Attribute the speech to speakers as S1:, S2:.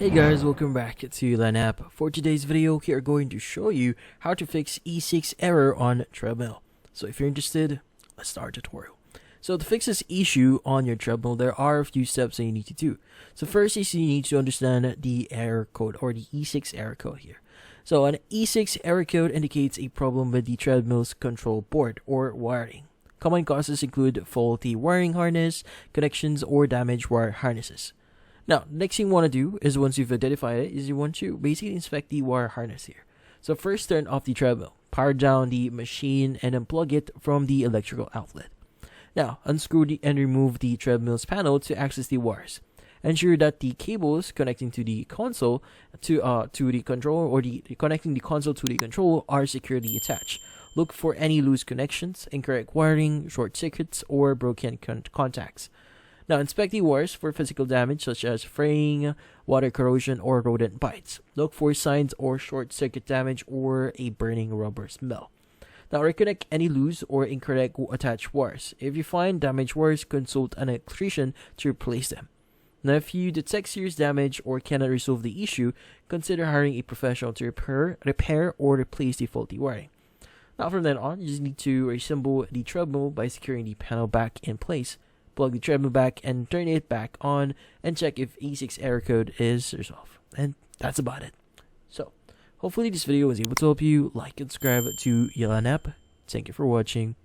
S1: Hey guys, welcome back to Lineup. For today's video, we are going to show you how to fix E6 error on Treadmill. So if you're interested, let's start the tutorial. So to fix this issue on your Treadmill, there are a few steps that you need to do. So first is you need to understand the error code or the E6 error code here. So an E6 error code indicates a problem with the Treadmill's control board or wiring. Common causes include faulty wiring harness, connections, or damaged wire harnesses. Now, the next thing you want to do is once you've identified it, is you want to basically inspect the wire harness here. So first turn off the treadmill, power down the machine, and unplug it from the electrical outlet. Now, unscrew and remove the treadmill's panel to access the wires. Ensure that the cables connecting to the console to the controller or connecting the console to the control are securely attached. Look for any loose connections, incorrect wiring, short circuits, or broken contacts. Now, inspect the wires for physical damage such as fraying, water corrosion, or rodent bites. Look for signs or short circuit damage or a burning rubber smell. Now, reconnect any loose or incorrect attached wires. If you find damaged wires, consult an electrician to replace them. Now, if you detect serious damage or cannot resolve the issue, consider hiring a professional to repair or replace the faulty wiring. Now, from then on, you just need to reassemble the treadmill by securing the panel back in place. Plug the treadmill back and turn it back on and check if E6 error code is resolved. And that's about it. So, hopefully this video was able to help you. Like and subscribe to Lineup. Thank you for watching.